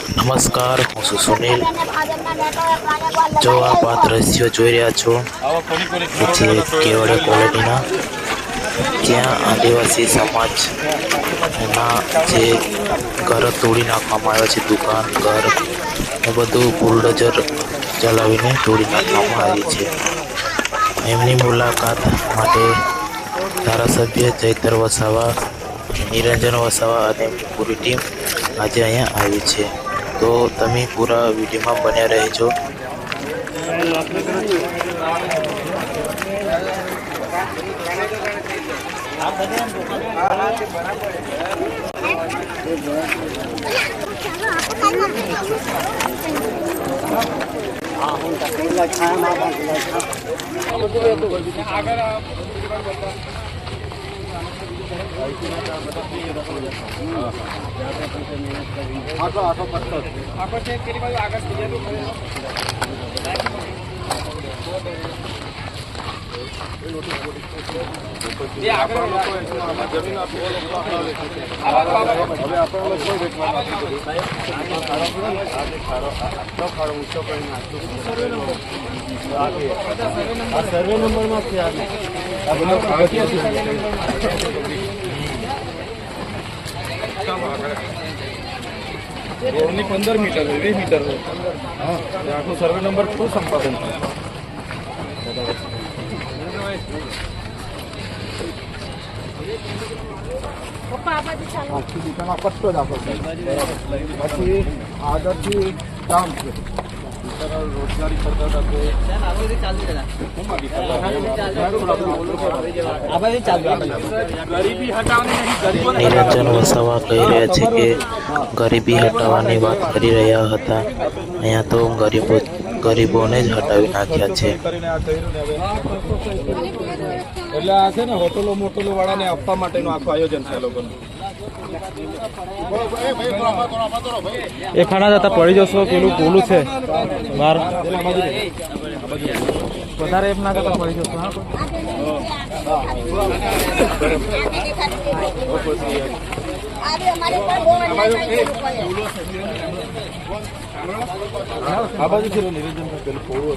નમસ્કાર, હું છું સુનિલ। જો આપ આ દ્રશ્યો જોઈ રહ્યા છો એ છે કેવડે કોલોનીના, જ્યાં આદિવાસી સમાજના જે ઘર તોડી નાખવામાં આવ્યા છે, દુકાન ઘર એ બધું બુલડોઝર ચલાવીને તોડી નાખવામાં આવી છે। એમની મુલાકાત માટે ધારાસભ્ય ચૈતર વસાવા, નિરંજન વસાવા અને એમની પૂરી ટીમ આજે અહીંયા આવી છે। તો તમે પૂરા વિડીયોમાં બન્યા રહેજો। સર્વે નંબર માં રોડની 15 મીટર 20 મીટર આખું સર્વે નંબર શું સંપાદન છે? આખી દુકાન પટ્ટો જ આપો પછી આગળથી કામ છે રોજગારી કરતા નિરંજન વસાવા કહી રહ્યા છે કે ગરીબી હટાવવાની વાત કરી રહ્યા હતા। અહીંયા તો ગરીબોને જ હટાવી નાખ્યા છે। એટલે આ છે ને હોટલો મોટલો વાળાને આપવા માટેનું આખું આયોજન છે લોકોનું। એ ખાના જતા પડી જશો, પેલું પોલું છે બહાર વધારે એમ ના કરતા પડી જશો। આ બાજુ છે નિરંજન પેલું પોળું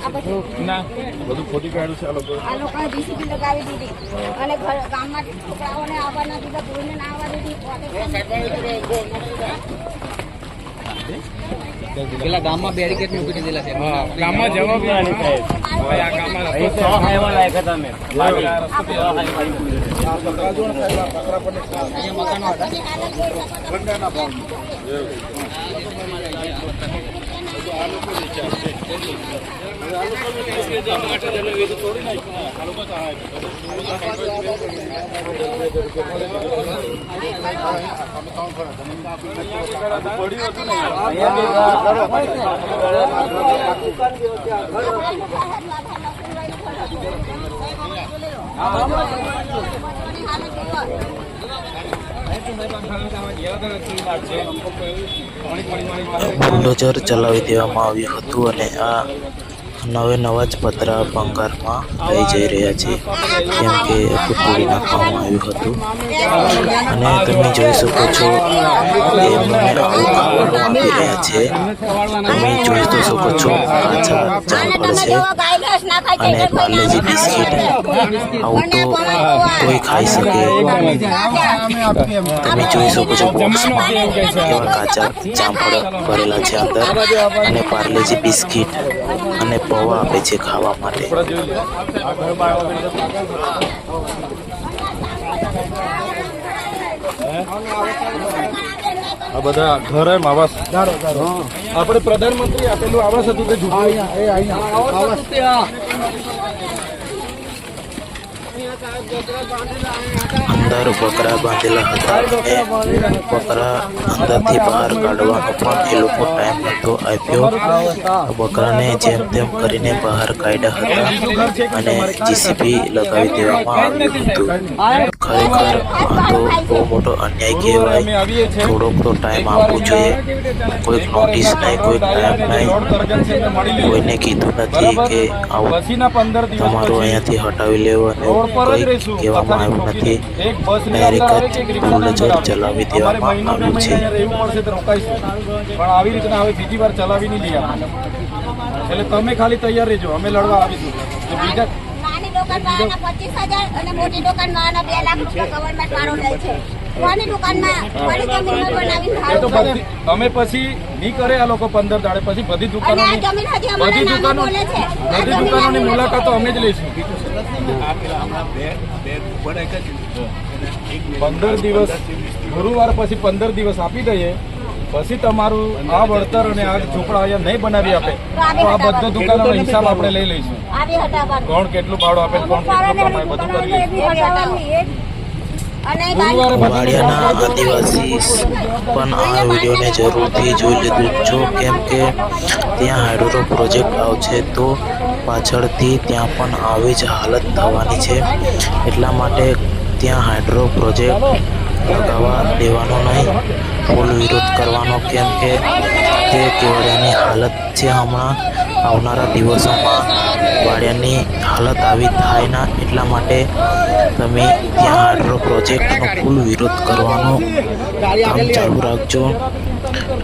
ના બધું ખોટી કાઢ્યું છે આ લોકો ડીસીપી લગાવી દીધી અને ગામમાં છોકરાઓને આવવા ના દીધા, કોઈને ના આવવા દીધી। પેલા ગામમાં બેરિકેડ મૂકી દીધેલા છે, ગામમાં જવાબ નહીં થાય। આ ગામમાં બુલડોઝર ચલાવી દેવામાં આવ્યું હતું અને આ નવા જ પતરા ભંગારમાં લઈ જઈ રહ્યા છે, કેમ કે તોડી નાખવામાં આવ્યું હતું। અને તમે જોઈ શકો છો એ મને આવું ખાવાનું આપી રહ્યા છે। તમે જોઈ તો શકો છો કાચા જામફળ છે અને પાર્લેજી બિસ્કિટ। આવું તો કોઈ ખાઈ શકે। તમે જોઈ શકો છો બોક્સમાં એવા કાચા જામફળ ભરેલા છે અંદર, અને પાર્લેજી બિસ્કિટ અને પૌવા આપે છે ખાવા માટે। આ બધા ઘર એમ આવાસ આપણે પ્રધાનમંત્રી આપેલું આવાસ હતું તે અંદર બકરા બાંધેલા હતા અને બકરા અંદરથી બહાર કાઢવાનો પણ એ લોકો ટાઈમ નહોતો આપ્યો। બકરાને જેમ તેમ કરીને બહાર કાઢ્યા હતા અને જીસીબી લગાવી દેવામાં આવ્યું હતું। ખરેખર આ તો બહુ મોટો અન્યાય કહેવાય. થોડોક તો ટાઈમ આપવો જોઈએ. કોઈક નોટિસ નહીં, કોઈક ટાઈમ નહીં, કોઈને કીધું નથી કે આવું પછીના 15 દિવસ તમારું અહીંયાથી હટાવી લેવું અને રોડ પર જ કંઈ રહીશું. કહેવામાં આવ્યું નથી. એક બસ ડાયરેક્ટ જ બુલડોઝર ચલાવી દેવામાં મહિનો આવ્યું છે. અહીંયા રહેવું પડશે તો રોકાઈશું, પણ આવી રીતના હવે બીજી વાર ચલાવી નહીં લઈએ આપણે. એટલે તમે ખાલી તૈયાર રહેજો, અમે લડવા આવીશું. જો બીજા નાની દુકાનમાં આના 25,000 અને મોટી દુકાનમાં આના 2 લાખ રૂપિયા ગવર્મેન્ટ વાળો લે છે. નાની દુકાનમાં મારી જમીનમાં બનાવીને એ ભાડું તો ભરે. બધી અમે પછી નહીં કરે આ લોકો 15 દાડે પછી બધી અને આ દુકાનોની જમીન હજી અમારા નામે બોલે છે. આ બધી જમીન દુકાનોની નામે મુલાકાતો અમે જ લઈશું. 15 દિવસ ગુરુવાર પછી 15 દિવસ આપી દઈએ, પછી તમારું આ વળતર અને આ ઝૂંપડા અહીંયા નહીં બનાવી આપે તો આ બધો દુકાનોનો હિસાબ આપણે લઈ લઈશું. આવી હટાવવાનું. કોણ કેટલું ભાડું આપે, કોણ કેટલું કમાય, બધું કરી લઈશું. અને ગુરુવારે બધી વાડિયાના આદિવાસી પણ આ વિડીયોને જરૂરથી જોઈ લીધું જો, કેમ કે ત્યાં હાઇડ્રો પ્રોજેક્ટ આવશે તો પાછળથી ત્યાં પણ આવી જ હાલત થવાની છે. એટલા માટે ત્યાં હાઇડ્રો પ્રોજેક્ટ લગાવવા દેવાનો નહીં, ફૂલ વિરોધ કરવાનો, કેમ કે તે કેવડિયાની હાલત છે. હમણાં આવનારા દિવસોમાં વાડિયાની હાલત આવી થાય ના, એટલા માટે તમે ત્યાં હાઇડ્રો પ્રોજેક્ટનો ફૂલ વિરોધ કરવાનો કામ ચાલુ રાખજો,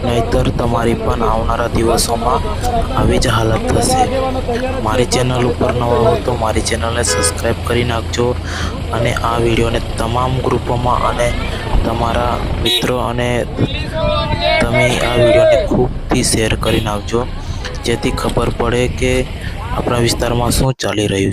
નહીંતર તમારી પણ આવનારા દિવસોમાં આવી જ હાલત થશે. મારી ચેનલ ઉપર નવા હો તો મારી ચેનલને સબસ્ક્રાઈબ કરી નાખજો અને આ વિડીયોને તમામ ગ્રુપોમાં અને તમારા મિત્રો અને તમે આ વિડીયોને ખૂબથી શેર કરી નાખજો, જેથી ખબર પડે કે આપણા વિસ્તારમાં શું ચાલી રહ્યું છે.